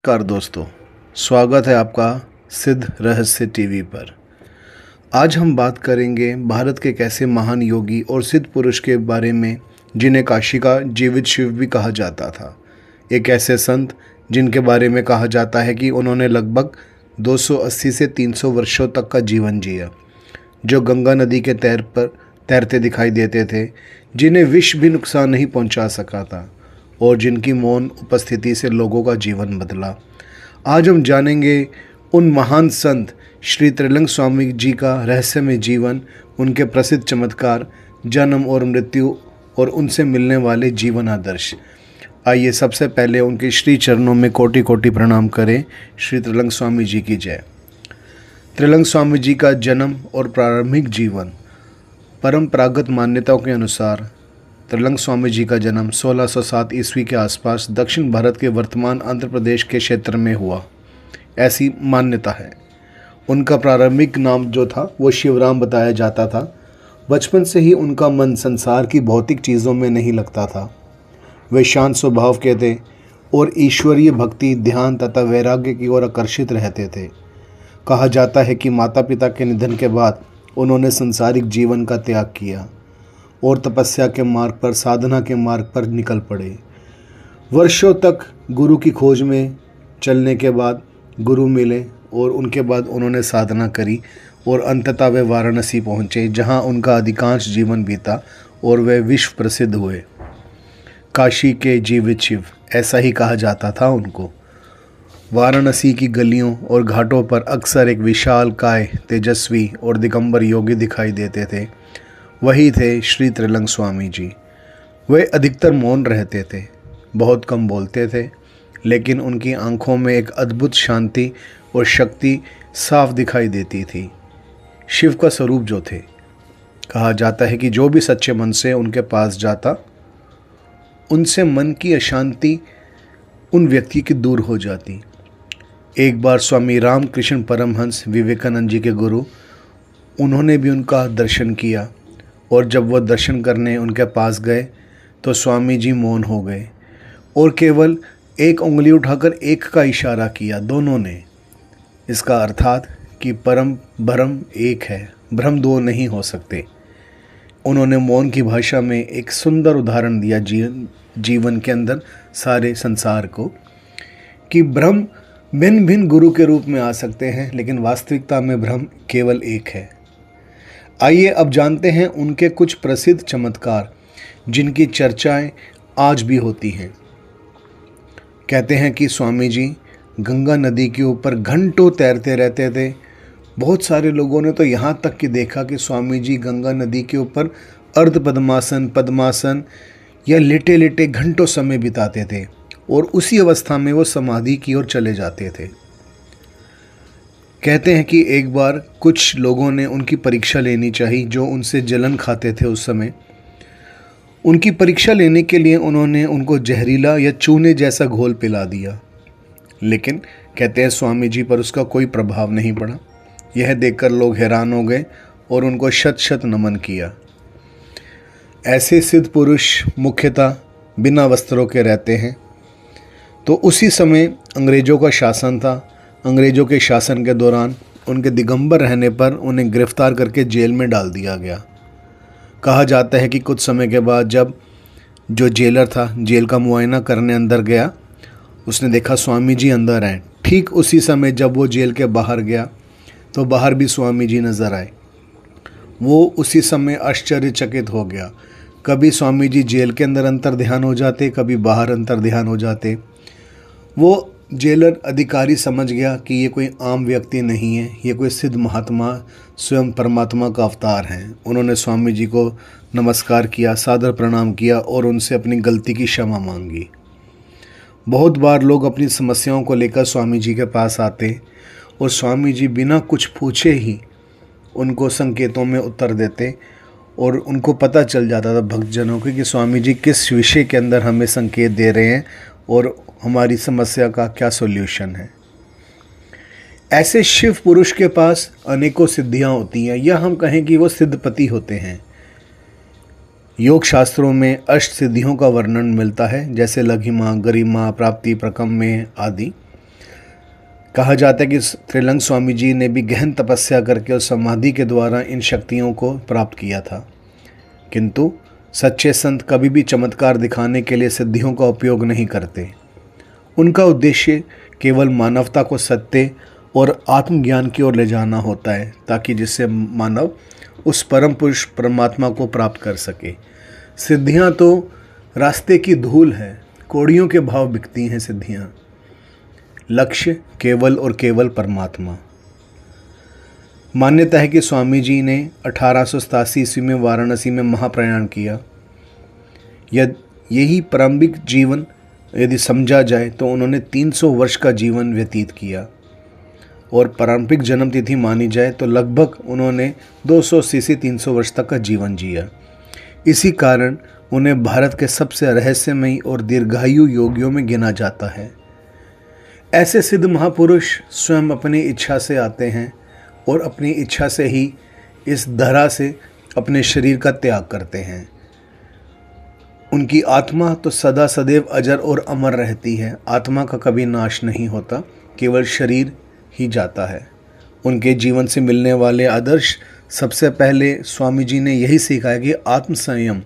नमस्कार दोस्तों, स्वागत है आपका सिद्ध रहस्य टीवी पर। आज हम बात करेंगे भारत के एक ऐसे महान योगी और सिद्ध पुरुष के बारे में जिन्हें काशी का जीवित शिव भी कहा जाता था। एक ऐसे संत जिनके बारे में कहा जाता है कि उन्होंने लगभग 280 से 300 वर्षों तक का जीवन जिया, जो गंगा नदी के तैरते दिखाई देते थे, जिन्हें विष भी नुकसान नहीं पहुंचा सका था और जिनकी मौन उपस्थिति से लोगों का जीवन बदला। आज हम जानेंगे उन महान संत श्री त्रिलंग स्वामी जी का रहस्यमय जीवन, उनके प्रसिद्ध चमत्कार, जन्म और मृत्यु और उनसे मिलने वाले जीवन आदर्श। आइए सबसे पहले उनके श्री चरणों में कोटि कोटि प्रणाम करें। श्री त्रिलंग स्वामी जी की जय। त्रिलंग स्वामी जी का जन्म और प्रारंभिक जीवन। परंपरागत मान्यताओं के अनुसार त्रिलंग स्वामी जी का जन्म 1607 ईस्वी के आसपास दक्षिण भारत के वर्तमान आंध्र प्रदेश के क्षेत्र में हुआ, ऐसी मान्यता है। उनका प्रारंभिक नाम जो था वो शिवराम बताया जाता था। बचपन से ही उनका मन संसार की भौतिक चीज़ों में नहीं लगता था। वे शांत स्वभाव के थे और ईश्वरीय भक्ति, ध्यान तथा वैराग्य की ओर आकर्षित रहते थे। कहा जाता है कि माता पिता के निधन के बाद उन्होंने संसारिक जीवन का त्याग किया और तपस्या के मार्ग पर, साधना के मार्ग पर निकल पड़े। वर्षों तक गुरु की खोज में चलने के बाद गुरु मिले और उनके बाद उन्होंने साधना करी और अंततः वे वाराणसी पहुँचे, जहाँ उनका अधिकांश जीवन बीता और वे विश्व प्रसिद्ध हुए। काशी के जीवित शिव, ऐसा ही कहा जाता था उनको। वाराणसी की गलियों और घाटों पर अक्सर एक विशाल काय, तेजस्वी और दिगंबर योगी दिखाई देते थे। वही थे श्री त्रिलंग स्वामी जी। वे अधिकतर मौन रहते थे, बहुत कम बोलते थे, लेकिन उनकी आंखों में एक अद्भुत शांति और शक्ति साफ दिखाई देती थी। शिव का स्वरूप जो थे, कहा जाता है कि जो भी सच्चे मन से उनके पास जाता, उनसे मन की अशांति उन व्यक्ति की दूर हो जाती। एक बार स्वामी रामकृष्ण परमहंस, विवेकानंद जी के गुरु, उन्होंने भी उनका दर्शन किया और जब वह दर्शन करने उनके पास गए तो स्वामी जी मौन हो गए और केवल एक उंगली उठाकर एक का इशारा किया, दोनों ने। इसका अर्थात कि परम ब्रह्म एक है, ब्रह्म दो नहीं हो सकते। उन्होंने मौन की भाषा में एक सुंदर उदाहरण दिया जीवन के अंदर सारे संसार को, कि ब्रह्म भिन्न भिन्न गुरु के रूप में आ सकते हैं, लेकिन वास्तविकता में ब्रह्म केवल एक है। आइए अब जानते हैं उनके कुछ प्रसिद्ध चमत्कार, जिनकी चर्चाएं आज भी होती हैं। कहते हैं कि स्वामी जी गंगा नदी के ऊपर घंटों तैरते रहते थे। बहुत सारे लोगों ने तो यहाँ तक कि देखा कि स्वामी जी गंगा नदी के ऊपर अर्ध पद्मासन, पद्मासन या लेटे लेटे घंटों समय बिताते थे और उसी अवस्था में वो समाधि की ओर चले जाते थे। कहते हैं कि एक बार कुछ लोगों ने उनकी परीक्षा लेनी चाहिए, जो उनसे जलन खाते थे उस समय। उनकी परीक्षा लेने के लिए उन्होंने उनको जहरीला या चूने जैसा घोल पिला दिया, लेकिन कहते हैं स्वामी जी पर उसका कोई प्रभाव नहीं पड़ा। यह देखकर लोग हैरान हो गए और उनको शत शत नमन किया। ऐसे सिद्ध पुरुष मुख्यतः बिना वस्त्रों के रहते हैं। तो उसी समय अंग्रेज़ों का शासन था। अंग्रेज़ों के शासन के दौरान उनके दिगंबर रहने पर उन्हें गिरफ्तार करके जेल में डाल दिया गया। कहा जाता है कि कुछ समय के बाद जब जो जेलर था जेल का मुआयना करने अंदर गया, उसने देखा स्वामी जी अंदर हैं। ठीक उसी समय जब वो जेल के बाहर गया तो बाहर भी स्वामी जी नज़र आए। वो उसी समय आश्चर्यचकित हो गया। कभी स्वामी जी जेल के अंदर अंतर ध्यान हो जाते, कभी बाहर अंतर ध्यान हो जाते। वो जेलर अधिकारी समझ गया कि ये कोई आम व्यक्ति नहीं है, ये कोई सिद्ध महात्मा, स्वयं परमात्मा का अवतार हैं। उन्होंने स्वामी जी को नमस्कार किया, सादर प्रणाम किया और उनसे अपनी गलती की क्षमा मांगी। बहुत बार लोग अपनी समस्याओं को लेकर स्वामी जी के पास आते और स्वामी जी बिना कुछ पूछे ही उनको संकेतों में उत्तर देते और उनको पता चल जाता था भक्तजनों को कि स्वामी जी किस विषय के अंदर हमें संकेत दे रहे हैं और हमारी समस्या का क्या सॉल्यूशन है। ऐसे शिव पुरुष के पास अनेकों सिद्धियां होती हैं, या हम कहें कि वो सिद्धपति होते हैं। योग शास्त्रों में अष्ट सिद्धियों का वर्णन मिलता है, जैसे लघिमा, गरिमा, प्राप्ति, प्रकम्य आदि। कहा जाता है कि त्रिलंग स्वामी जी ने भी गहन तपस्या करके और समाधि के द्वारा इन शक्तियों को प्राप्त किया था। किंतु सच्चे संत कभी भी चमत्कार दिखाने के लिए सिद्धियों का उपयोग नहीं करते। उनका उद्देश्य केवल मानवता को सत्य और आत्मज्ञान की ओर ले जाना होता है, ताकि जिससे मानव उस परम पुरुष परमात्मा को प्राप्त कर सके। सिद्धियां तो रास्ते की धूल है, कौड़ियों के भाव बिकती हैं सिद्धियां। लक्ष्य केवल और केवल परमात्मा। मान्यता है कि स्वामी जी ने 1887 ईस्वी में वाराणसी में महाप्रयाण किया। यही प्रारंभिक जीवन यदि समझा जाए तो उन्होंने 300 वर्ष का जीवन व्यतीत किया, और प्रारंभिक जन्म तिथि मानी जाए तो लगभग उन्होंने 280 से 300 वर्ष तक का जीवन जिया। इसी कारण उन्हें भारत के सबसे रहस्यमयी और दीर्घायु योगियों में गिना जाता है। ऐसे सिद्ध महापुरुष स्वयं अपनी इच्छा से आते हैं और अपनी इच्छा से ही इस धरा से अपने शरीर का त्याग करते हैं। उनकी आत्मा तो सदा सदैव अजर और अमर रहती है। आत्मा का कभी नाश नहीं होता, केवल शरीर ही जाता है। उनके जीवन से मिलने वाले आदर्श सबसे पहले स्वामी जी ने यही सीखा है कि आत्म संयम,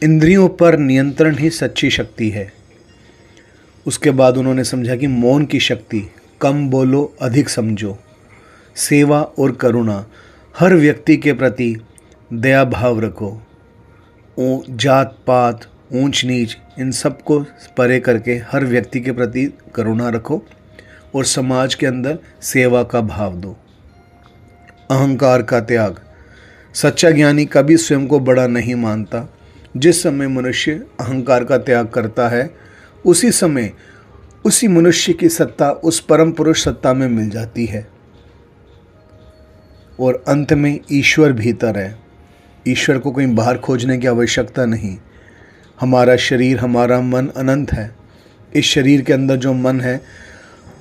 इंद्रियों पर नियंत्रण ही सच्ची शक्ति है। उसके बाद उन्होंने समझा कि मौन की शक्ति, कम बोलो अधिक समझो, सेवा और करुणा, हर व्यक्ति के प्रति दया भाव रखो, जात पात ऊंच नीच इन सब को परे करके हर व्यक्ति के प्रति करुणा रखो और समाज के अंदर सेवा का भाव दो। अहंकार का त्याग। सच्चा ज्ञानी कभी स्वयं को बड़ा नहीं मानता। जिस समय मनुष्य अहंकार का त्याग करता है, उसी समय उसी मनुष्य की सत्ता उस परम पुरुष सत्ता में मिल जाती है, और अंत में ईश्वर भीतर है। ईश्वर को कहीं बाहर खोजने की आवश्यकता नहीं। हमारा शरीर, हमारा मन अनंत है। इस शरीर के अंदर जो मन है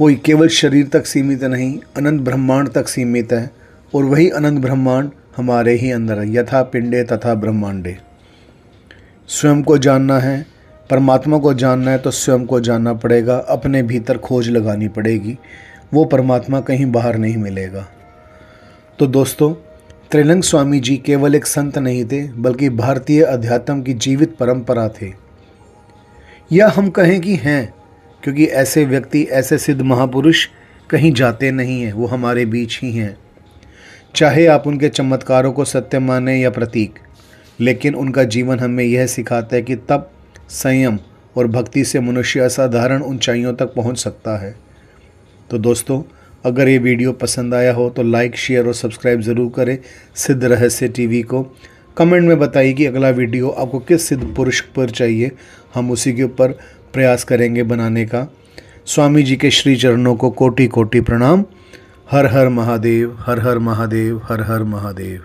वो केवल शरीर तक सीमित नहीं, अनंत ब्रह्मांड तक सीमित है, और वही अनंत ब्रह्मांड हमारे ही अंदर है। यथा पिंडे तथा ब्रह्मांडे। स्वयं को जानना है, परमात्मा को जानना है तो स्वयं को जानना पड़ेगा, अपने भीतर खोज लगानी पड़ेगी। वो परमात्मा कहीं बाहर नहीं मिलेगा। तो दोस्तों, त्रिलंग स्वामी जी केवल एक संत नहीं थे, बल्कि भारतीय अध्यात्म की जीवित परंपरा थे, या हम कहें कि हैं, क्योंकि ऐसे व्यक्ति, ऐसे सिद्ध महापुरुष कहीं जाते नहीं हैं, वो हमारे बीच ही हैं। चाहे आप उनके चमत्कारों को सत्य माने या प्रतीक, लेकिन उनका जीवन हमें यह सिखाता है कि तप, संयम और भक्ति से मनुष्य असाधारण ऊंचाइयों तक पहुंच सकता है। तो दोस्तों, अगर ये वीडियो पसंद आया हो तो लाइक, शेयर और सब्सक्राइब ज़रूर करें सिद्ध रहस्य टीवी को। कमेंट में बताइए कि अगला वीडियो आपको किस सिद्ध पुरुष पर चाहिए, हम उसी के ऊपर प्रयास करेंगे बनाने का। स्वामी जी के श्री चरणों को कोटि कोटि प्रणाम। हर हर महादेव, हर हर महादेव, हर हर महादेव।